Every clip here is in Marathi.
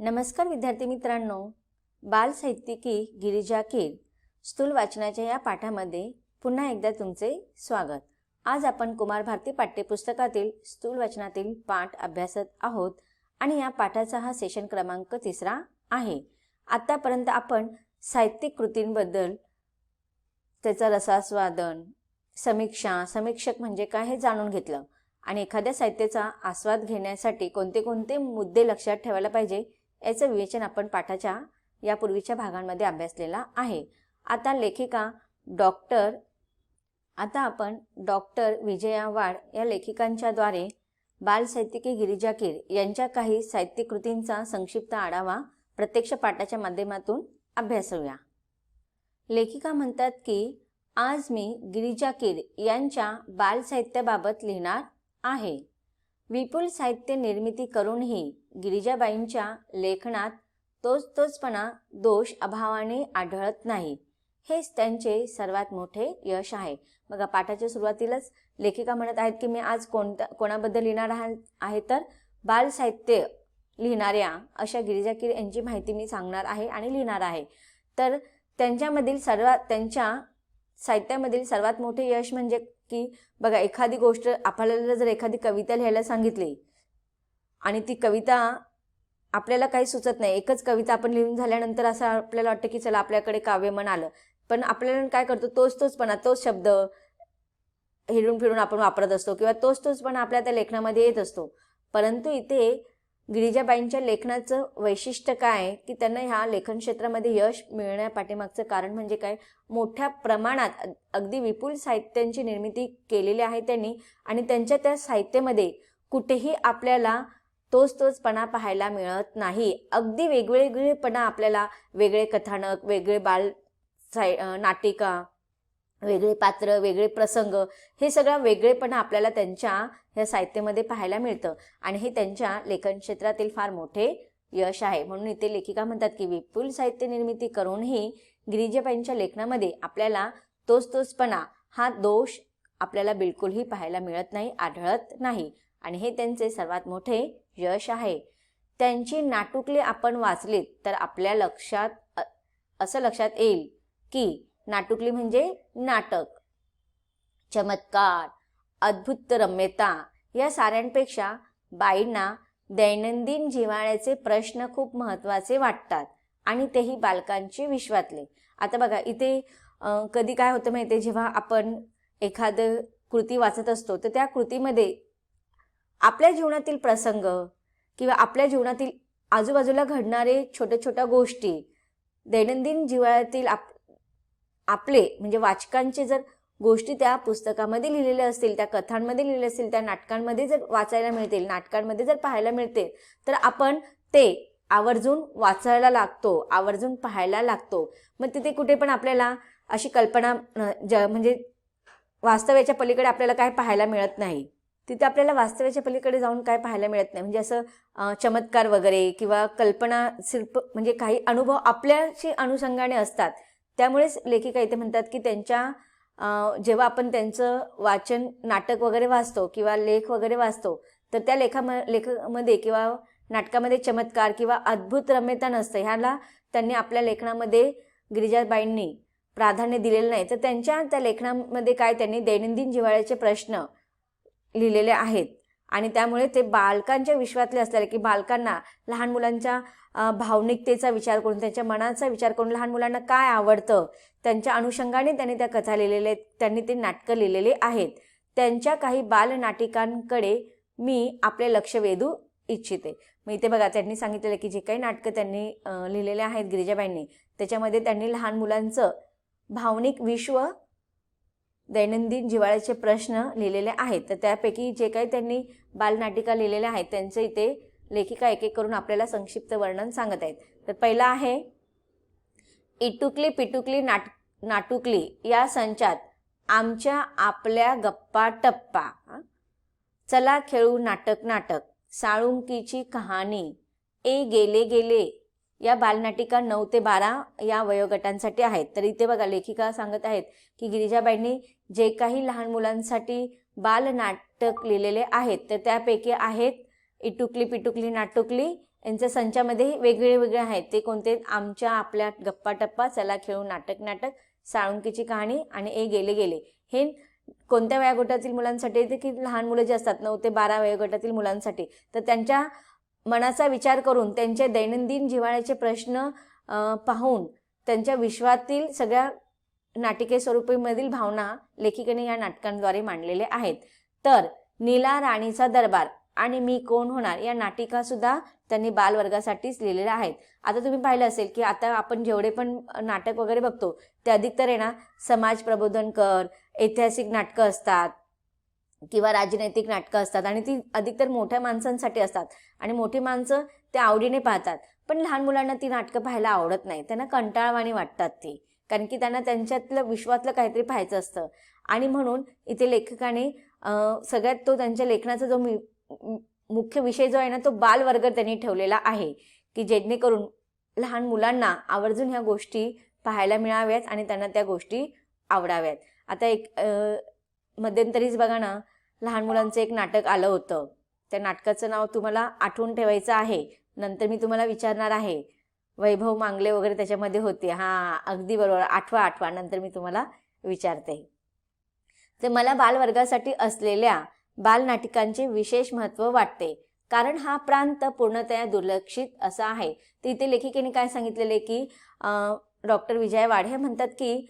नमस्कार विद्यार्थी मित्रांनो, बाल साहित्यिकी गिरिजा कीर स्थूल वाचनाच्या या पाठामध्ये पुन्हा एकदा तुमचे स्वागत। आज आपण कुमार भारती पाठ्यपुस्तकातील स्थूल वाचनातील पाठ अभ्यासत आहोत आणि या पाठाचा हा सेशन क्रमांक 3 आहे। आतापर्यंत आपण साहित्यिक कृतींबद्दल, त्याचा रसास्वादन, समीक्षा, समीक्षक म्हणजे काय हे जाणून घेतलं आणि एखाद्या साहित्याचा आस्वाद घेण्यासाठी कोणते कोणते मुद्दे लक्षात ठेवायला पाहिजे याचं विवेचन आपण पाठाच्या यापूर्वीच्या भागांमध्ये अभ्यासलेला आहे। आता आपण डॉक्टर विजया वाड या लेखिकांच्या द्वारे बाल साहित्यिकी गिरिजा कीर यांच्या काही साहित्यिक कृतींचा संक्षिप्त आढावा प्रत्यक्ष पाठाच्या माध्यमातून अभ्यासूया। लेखिका म्हणतात की आज मी गिरिजा कीर यांच्या बाल साहित्याबाबत लिहिणार आहे। विपुल साहित्य निर्मिती करूनही गिरिजाबाईंच्या लेखनात तोचपणा, दोष अभावाने आढळत नाही, हेच त्यांचे सर्वात मोठे यश आहे। बघा, पाठाच्या सुरुवातीलाच लेखिका म्हणत आहेत की मी आज कोणाबद्दल लिहिणार आहे तर बाल साहित्य लिहिणाऱ्या अशा गिरिजा कीर यांची माहिती मी सांगणार आहे आणि लिहिणार आहे। तर त्यांच्या साहित्यामधील सर्वात मोठे यश म्हणजे की बघा, एखादी गोष्ट आपल्याला जर एखादी कविता लिहायला सांगितली आणि ती कविता आपल्याला काही सुचत नाही, एकच कविता आपण लिहून झाल्यानंतर असं आपल्याला वाटतं की चला आपल्याकडे काव्यमन आलं, पण आपल्याला काय करतो, तोच शब्द हिरून फिरून आपण वापरत असतो किंवा तोचपणा आपल्या त्या लेखनामध्ये येत असतो। परंतु इथे गिरिजाबाईंच्या लेखनाचं वैशिष्ट्य काय की त्यांना ह्या लेखन क्षेत्रामध्ये यश मिळण्यापाठीमागचं कारण म्हणजे काय, मोठ्या प्रमाणात अगदी विपुल साहित्यांची निर्मिती केलेली आहे त्यांनी आणि त्यांच्या त्या साहित्यामध्ये कुठेही आपल्याला तोचपणा पाहायला मिळत नाही। अगदी वेगवेगळेपणा आपल्याला, वेगळे कथानक, वेगळे नाटिका, वेगळे पात्र, वेगळे प्रसंग, हे सगळं वेगळेपणा आपल्याला त्यांच्या ह्या साहित्यामध्ये पाहायला मिळतं आणि हे त्यांच्या लेखन क्षेत्रातील फार मोठे यश आहे। म्हणून इथे लेखिका म्हणतात की विपुल साहित्य निर्मिती करूनही गिरिजाबाईंच्या लेखनामध्ये आपल्याला तोचपणा हा दोष आपल्याला बिलकुलही पाहायला मिळत नाही, आढळत नाही आणि हे त्यांचे सर्वात मोठे यश आहे। त्यांची नाटुकले आपण वाचलीत तर आपल्या लक्षात येईल की नाटुकली म्हणजे नाटक, चमत्कार, अद्भुत रम्यता या साऱ्यांपेक्षा बाईंना दैनंदिन जिव्हाळ्याचे प्रश्न खूप महत्त्वाचे वाटतात आणि तेही बालकांचे विश्वातले। आता बघा, इथे कधी काय होतं माहिती, जेव्हा आपण एखादं कृती वाचत असतो तर त्या कृतीमध्ये आपल्या जीवनातील प्रसंग किंवा आपल्या जीवनातील आजूबाजूला घडणारे छोट्या गोष्टी, दैनंदिन जिव्हाळ्यातील आपले म्हणजे वाचकांचे जर गोष्टी त्या पुस्तकामध्ये लिहिलेल्या असतील, त्या कथांमध्ये लिहिलेल्या असतील, त्या नाटकांमध्ये जर वाचायला मिळतील, नाटकांमध्ये जर पाहायला मिळते तर आपण ते आवर्जून वाचायला लागतो, आवर्जून पाहायला लागतो। मग तिथे कुठे पण आपल्याला अशी कल्पना म्हणजे वास्तव्याच्या पलीकडे आपल्याला काय पाहायला मिळत नाही, तिथे आपल्याला वास्तव्याच्या पलीकडे जाऊन काय पाहायला मिळत नाही, म्हणजे असं चमत्कार वगैरे किंवा कल्पना शिल्प म्हणजे काही अनुभव आपल्याशी अनुषंगाने असतात। त्यामुळेच लेखिका इथे म्हणतात की जेव्हा आपण त्यांचं वाचन, नाटक वगैरे वाचतो किंवा लेख वगैरे वाचतो तर त्या लेखामध्ये किंवा नाटकामध्ये चमत्कार किंवा अद्भुत रम्यता नसतं, ह्याला त्यांनी आपल्या लेखनामध्ये गिरिजाबाईंनी प्राधान्य दिलेलं नाही। तर त्यांच्या त्या लेखनामध्ये काय, त्यांनी दैनंदिन जिव्हाळ्याचे प्रश्न लिहिलेले आहेत आणि त्यामुळे ते बालकांच्या विश्वातले असलेले की बालकांना, लहान मुलांच्या भावनिकतेचा विचार करून, त्यांच्या मनाचा विचार करून, लहान मुलांना काय आवडतं त्यांच्या अनुषंगाने त्यांनी त्या कथा लिहिलेल्या आहेत, त्यांनी ते नाटकं लिहिलेले आहेत। त्यांच्या काही बालनाटिकांकडे मी आपले लक्ष वेधू इच्छिते। मग इथे बघा, त्यांनी सांगितलेलं की जे काही नाटकं त्यांनी लिहिलेले आहेत गिरिजाबाईंनी, त्याच्यामध्ये त्यांनी लहान मुलांचं भावनिक विश्व, दैनंदिन जिव्हाळ्याचे प्रश्न लिहिलेले आहेत। तर त्यापैकी जे काही त्यांनी बालनाटिका लिहिलेल्या आहेत त्यांचं इथे लेखिका एक एक करून आपल्याला संक्षिप्त वर्णन सांगत आहेत। तर पहिला आहे, इटुकली पिटुकली नाटुकली या संचात आमच्या आपल्या गप्पा टप्पा, चला खेळू नाटक, साळुंकीची कहाणी, ए गेले गेले या बालनाटिका 9 ते 12 या वयोगटांसाठी आहेत। तर इथे बघा, लेखिका सांगत आहेत की गिरिजाबाईंनी जे काही लहान मुलांसाठी बालनाटक लिहिलेले आहेत तर त्यापैकी आहेत इटुकली पिटुकली नाटुकली यांच्या संचामध्ये वेगळे वेगळे आहेत. ते कोणते? आमच्या आपल्या गप्पा टप्पा, चला खेळू नाटक नाटक, साळुंकीची कहाणी आणि ए गेले गेले. हे कोणत्या वयोगटातील मुलांसाठी येते? की लहान मुलं जे असतात 9 ते 12 वयोगटातील मुलांसाठी. तर त्यांच्या मनाचा विचार करून त्यांचे दैनंदिन जिव्हाळ्याचे प्रश्न पाहून त्यांच्या विश्वातील सगळ्या नाटिके स्वरूपामधील भावना लेखिकेने या नाटकांद्वारे मांडलेल्या आहेत. तर नीला राणीचा दरबार आणि मी कोण होणार या नाटिका सुद्धा त्यांनी बालवर्गासाठीच लिहिलेल्या आहेत. आता तुम्ही पाहिलं असेल की आता आपण जेवढे पण नाटक वगैरे बघतो ते अधिकतर आहे ना समाज प्रबोधनकर, ऐतिहासिक नाटकं असतात किंवा राजनैतिक नाटकं असतात आणि ती अधिकतर मोठ्या माणसांसाठी असतात आणि मोठी माणसं ते आवडीने पाहतात. पण लहान मुलांना ती नाटकं पाहायला आवडत नाही, त्यांना कंटाळवाणी वाटतात ती, कारण की त्यांना त्यांच्यातलं विश्वातलं काहीतरी पाहायचं असतं. आणि म्हणून इथे लेखकाने सगळ्यात तो त्यांच्या लेखनाचा जो मुख्य विषय जो आहे ना तो बालवर्ग त्यांनी ठेवलेला आहे, की जेणेकरून लहान मुलांना आवर्जून ह्या गोष्टी पाहायला मिळाव्यात आणि त्यांना त्या गोष्टी आवडाव्यात. आता एक मध्यंतरीच बघा ना, लहान मुलांचं एक नाटक आलं होतं. त्या नाटकाचं नाव तुम्हाला आठवून ठेवायचं आहे, नंतर मी तुम्हाला विचारणार आहे. वैभव मांगले वगैरे त्याच्यामध्ये होते. हां, अगदी बरोबर, आठवा, नंतर मी तुम्हाला विचारते. तर मला बालवर्गासाठी असलेल्या बालनाटिकांचे विशेष महत्त्व वाटते, कारण हा प्रांत पूर्णतया दुर्लक्षित असा आहे. तर इथे लेखिकेने काय सांगितलेले की डॉक्टर विजया वाढे म्हणतात की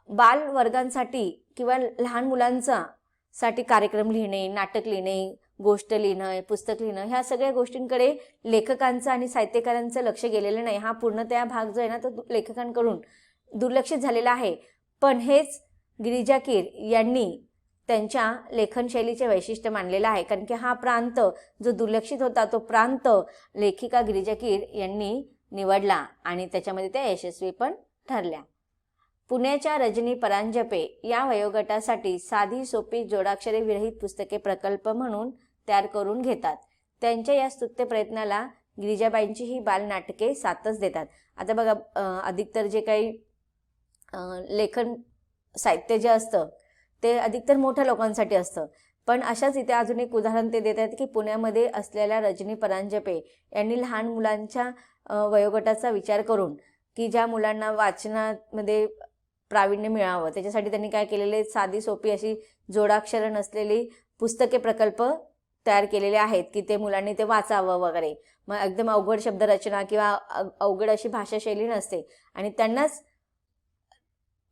बालवर्गांसाठी किंवा लहान मुलांसाठी कार्यक्रम लिहिणे, नाटक लिहिणे, गोष्ट लिहिणं, पुस्तक लिहिणं, ह्या सगळ्या गोष्टींकडे लेखकांचं आणि साहित्यकारांचं लक्ष गेलेलं नाही. हा पूर्णतया भाग जो आहे ना तो लेखकांकडून दुर्लक्षित झालेला आहे. पण हेच गिरिजा कीर यांनी त्यांच्या लेखनशैलीचे वैशिष्ट्य मानलेलं आहे, कारण की हा प्रांत जो दुर्लक्षित होता तो प्रांत लेखिका गिरिजा कीर यांनी निवडला आणि त्याच्यामध्ये त्या यशस्वी पण ठरल्या. पुण्याच्या रजनी परांजपे या वयोगटासाठी साधी सोपी जोडाक्षरे विरहित पुस्तके प्रकल्प म्हणून तयार करून घेतात. त्यांच्या या स्तुत्य प्रयत्नाला गिरिजाबाईंची ही बालनाटके साथच देतात. आता बघा, अधिकतर जे काही लेखन साहित्य जे असतं ते अधिकतर मोठ्या लोकांसाठी असतं. पण अशाच इथे अजून एक उदाहरण ते देतात की पुण्यामध्ये असलेल्या रजनी परांजपे यांनी लहान मुलांच्या वयोगटाचा विचार करून की ज्या मुलांना वाचनामध्ये प्रावीण्य मिळावं त्याच्यासाठी त्यांनी काय केलेले, साधी सोपी अशी जोडाक्षरं नसलेली पुस्तके प्रकल्प तयार केलेले आहेत की ते मुलांनी ते वाचावं वगैरे. मग एकदम अवघड शब्दरचना किंवा अवघड अशी भाषाशैली नसते आणि त्यांनाच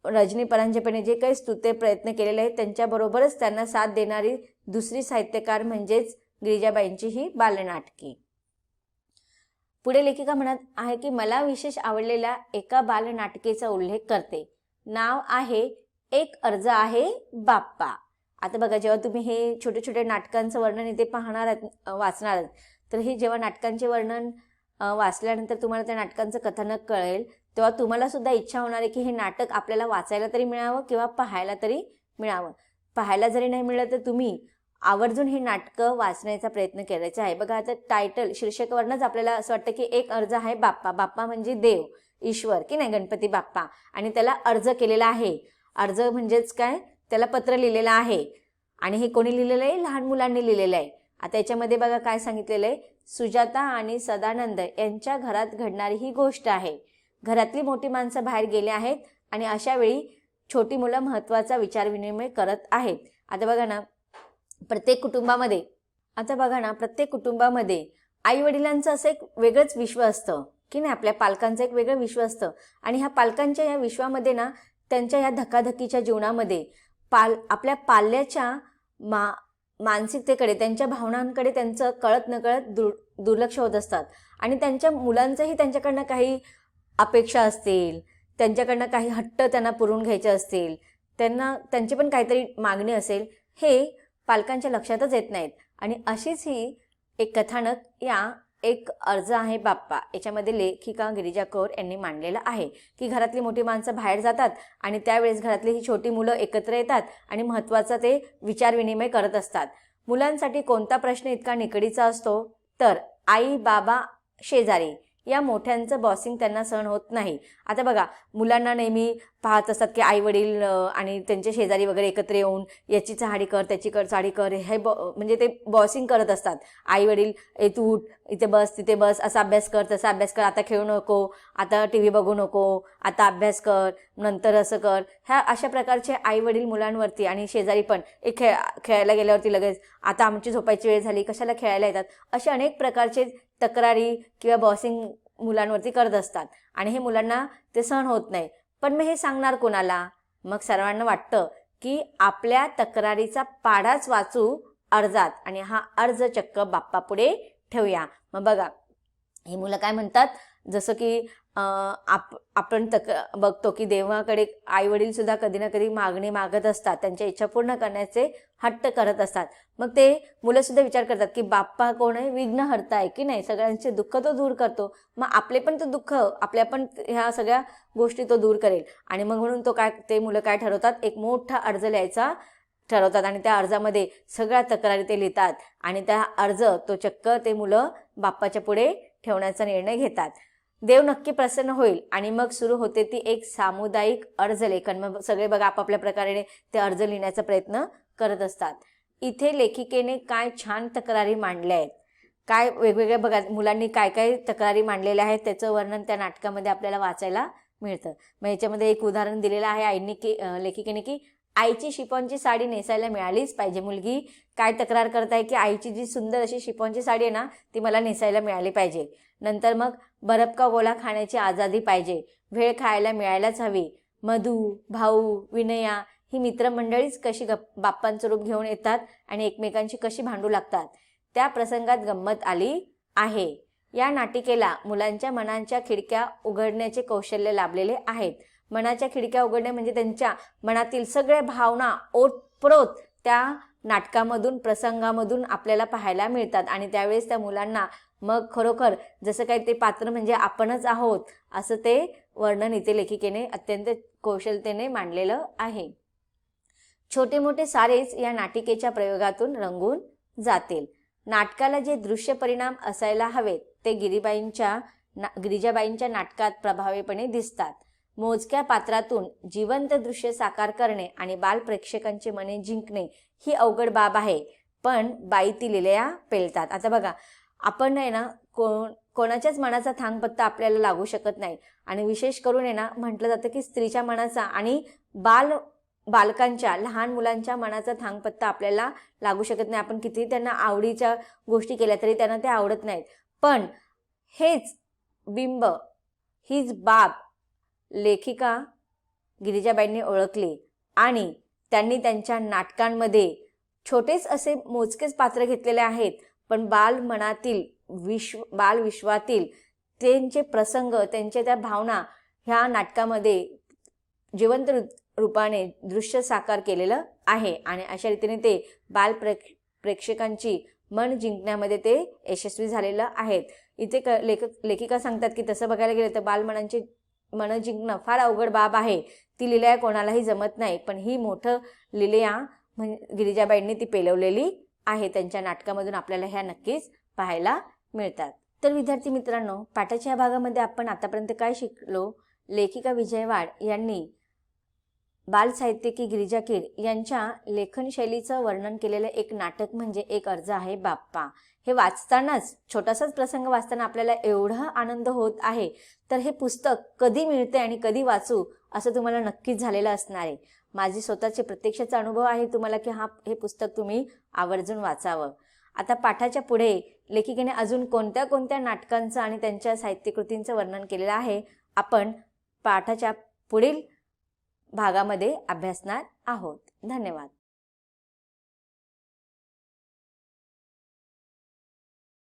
रजनी परांजपेने जे काही स्तुत्य प्रयत्न केलेले आहेत त्यांच्याबरोबरच त्यांना साथ देणारी दुसरी साहित्यकार म्हणजेच गिरिजाबाईंची ही बालनाटके. पुढे लेखिका म्हणत आहे की मला विशेष आवडलेल्या एका बालनाटिकेचा उल्लेख करते. नाव आहे एक अर्ज आहे बाप्पा. आता बघा, जेव्हा तुम्ही हे छोटे छोटे नाटकांचं वर्णन इथे पाहणार आहात, वाचणार आहात, तर हे जेव्हा नाटकांचे वर्णन वाचल्यानंतर तुम्हाला त्या नाटकांचं कथानक कळेल तेव्हा तुम्हाला सुद्धा इच्छा होणार आहे की हे नाटक आपल्याला वाचायला तरी मिळावं किंवा पाहायला तरी मिळावं. पाहायला जरी नाही मिळालं तर तुम्ही आवर्जून हे नाटकं वाचण्याचा प्रयत्न करायचा आहे. बघा, आता टायटल शीर्षकावरनंच आपल्याला असं वाटतं की एक अर्ज आहे बाप्पा. बाप्पा म्हणजे देव, ईश्वर की नाही, गणपती बाप्पा, आणि त्याला अर्ज केलेला आहे. अर्ज म्हणजेच काय, त्याला पत्र लिहिलेलं आहे आणि हे कोणी लिहिलेलं आहे, लहान मुलांनी लिहिलेलं आहे. आता याच्यामध्ये बघा काय सांगितलेलं आहे, सुजाता आणि सदानंद यांच्या घरात घडणारी ही गोष्ट आहे. घरातली मोठी माणसं बाहेर गेले आहेत आणि अशा वेळी छोटी मुलं महत्त्वाचा विचारविनिमय करत आहेत. आता बघा ना, प्रत्येक कुटुंबामध्ये आई वडिलांचं असं एक वेगळंच विश्व असतं की नाही, आपल्या पालकांचं एक वेगळं विश्व असतं आणि ह्या पालकांच्या या विश्वामध्ये ना त्यांच्या या धकाधकीच्या जीवनामध्ये आपल्या पाल्याच्या मानसिकतेकडे, त्यांच्या भावनांकडे त्यांचं कळत नकळत दुर्लक्ष होत असतात आणि त्यांच्या मुलांचंही त्यांच्याकडनं काही अपेक्षा असतील, त्यांच्याकडनं काही हट्ट त्यांना पुरवून घ्यायचे असतील, त्यांना त्यांची पण काहीतरी मागणी असेल, हे पालकांच्या लक्षातच येत नाहीत. आणि अशीच ही एक कथानक या एक अर्ज आहे बाप्पा याच्यामध्ये लेखिका गिरिजा कौर यांनी मांडलेलं आहे की घरातली मोठी माणसं बाहेर जातात आणि त्यावेळेस घरातली ही छोटी मुलं एकत्र येतात आणि महत्त्वाचा ते विचारविनिमय करत असतात. मुलांसाठी कोणता प्रश्न इतका निकडीचा असतो तर आई, बाबा, शेजारी या मोठ्यांचं बॉसिंग त्यांना सहन होत नाही. आता बघा, मुलांना नेहमी पाहत असतात की आई वडील आणि त्यांचे शेजारी वगैरे एकत्र येऊन याची चहाडी कर, त्याची चाडी कर, हे म्हणजे ते बॉसिंग करत असतात. आई वडील तू उठ, इथे बस, तिथे बस, असा अभ्यास कर, तसा अभ्यास कर, आता खेळू नको, आता TV बघू नको, आता अभ्यास कर, नंतर असं कर. ह्या अशा प्रकारचे आई वडील मुलांवरती आणि शेजारी पण खेळायला गेल्यावरती लगेच आता आमची झोपायची वेळ झाली, कशाला खेळायला येतात, असे अनेक प्रकारचे तक्रारी किंवा बॉसिंग मुलांवरती करत असतात आणि हे मुलांना ते सहन होत नाही. पण मग हे सांगणार कोणाला? मग सर्वांना वाटतं की आपल्या तक्रारीचा पाढाच वाचू अर्जात आणि हा अर्ज चक्क बाप्पापुढे ठेवूया. मग बघा, ही मुलं काय म्हणतात, जसं की आपण बघतो की देवाकडे आई वडील सुद्धा कधी ना कधी मागणी मागत असतात, त्यांच्या इच्छा पूर्ण करण्याचे हट्ट करत असतात. मग ते मुलं सुद्धा विचार करतात की बाप्पा कोण आहे, विघ्नहर्ता आहे की नाही, सगळ्यांचे दुःख तो दूर करतो, मग आपले पण तो दुःख, आपल्या पण ह्या सगळ्या गोष्टी तो दूर करेल. आणि मग म्हणून ते मुलं काय ठरवतात, एक मोठा अर्ज लिहायचा ठरवतात आणि त्या अर्जामध्ये सगळ्या तक्रारी ते लिहितात आणि त्या अर्ज तो चक्क ते मुलं बाप्पाच्या पुढे ठेवण्याचा निर्णय घेतात. देव नक्की प्रसन्न होईल आणि मग सुरू होते ती एक सामुदायिक अर्ज लेखन. मग सगळे बघा आपापल्या प्रकारे ते अर्ज लिहिण्याचा प्रयत्न करत असतात. इथे लेखिकेने काय छान तक्रारी मांडल्या आहेत, काय वेगवेगळ्या बघा मुलांनी काय काय तक्रारी मांडलेल्या आहेत त्याचं वर्णन त्या नाटकामध्ये आपल्याला वाचायला मिळतं. मग याच्यामध्ये एक उदाहरण दिलेलं आहे लेखिकेने की आईची शिफॉनची साडी नेसायला मिळालीच पाहिजे. मुलगी काय तक्रार करत आहे की आईची जी सुंदर अशी शिफॉनची साडी आहे ना, ती मला नेसायला मिळाली पाहिजे. नंतर मग बर्फ का गोला खाण्याची आजादी पाहिजे, भेळ खायला मिळायलाच हवी. मधू, भाऊ, विनया ही मित्रमंडळीच कशी बाप्पांचं रूप घेऊन येतात आणि एकमेकांची कशी भांडू लागतात, त्या प्रसंगात गंमत आली आहे. या नाटिकेला मुलांच्या मनांच्या खिडक्या उघडण्याचे कौशल्य लाभलेले आहेत. मनाच्या खिडक्या उघडणे म्हणजे त्यांच्या मनातील सगळ्या भावना ओतप्रोत त्या नाटकामधून, प्रसंगामधून आपल्याला पाहायला मिळतात आणि त्यावेळेस त्या मुलांना मग खरोखर जसं काही ते पात्र म्हणजे आपणच आहोत असं ते वर्णन इथे लेखिकेने अत्यंत कौशलतेने मांडलेलं आहे. छोटे मोठे सारेच या नाटिकेच्या प्रयोगातून रंगून जातील. नाटकाला जे दृश्य परिणाम असायला हवेत ते गिरिजाबाईंच्या नाटकात प्रभावीपणे दिसतात. मोजक्या पात्रातून जिवंत दृश्य साकार करणे आणि बाल प्रेक्षकांची मने जिंकणे ही अवघड बाब आहे, पण बाई ती लीलया पेलतात. आता बघा, आपण आहे ना कोणाच्याच मनाचा थांगपत्ता आपल्याला लागू शकत नाही आणि विशेष करून आहे ना म्हटलं जातं की स्त्रीच्या मनाचा आणि बालकांच्या, लहान मुलांच्या मनाचा थांगपत्ता आपल्याला लागू शकत नाही. आपण कितीही त्यांना आवडीच्या गोष्टी केल्या तरी त्यांना ते आवडत नाहीत. पण हेच बिंब, हीच बाब लेखिका गिरिजाबाईंनी ओळखली आणि त्यांनी त्यांच्या नाटकांमध्ये छोटेच असे मोजकेच पात्र घेतलेले आहेत, पण बालविश्वातील त्यांचे प्रसंग, त्यांच्या त्या भावना ह्या नाटकामध्ये जिवंत रूपाने दृश्य साकार केलेलं आहे आणि अशा रीतीने ते प्रेक्षकांची मन जिंकण्यामध्ये ते यशस्वी झालेलं आहेत. इथे लेखिका सांगतात की तसं बघायला गेलं तर बालमनांची मन जिंकणं फार अवघड बाब आहे. ती लीलया कोणालाही जमत नाही, पण ही मोठं लीलया गिरिजाबाईंनी ती पेलवलेली आहे. त्यांच्या नाटकामधून आपल्याला ह्या नक्कीच पाहायला मिळतात. तर विद्यार्थी मित्रांनो, पाठाच्या या भागामध्ये आपण आतापर्यंत काय शिकलो? लेखिका विजय वाड यांनी बालसाहित्यिकी गिरिजा कीर यांच्या लेखनशैलीचं वर्णन केलेलं एक नाटक म्हणजे एक अर्ज आहे बाप्पा. हे वाचतानाच, छोटासाच प्रसंग वाचताना आपल्याला एवढा आनंद होत आहे, तर हे पुस्तक कधी मिळते आणि कधी वाचू असं तुम्हाला नक्कीच झालेलं असणार आहे. माझी स्वतःचे प्रत्यक्षाचा अनुभव आहे तुम्हाला की हे पुस्तक तुम्ही आवर्जून वाचावं. आता पाठाच्या पुढे लेखिकेने अजून कोणत्या कोणत्या नाटकांचं आणि त्यांच्या साहित्यकृतींचं वर्णन केलेलं आहे आपण पाठाच्या पुढील भागामध्ये अभ्यासणार आहोत. धन्यवाद.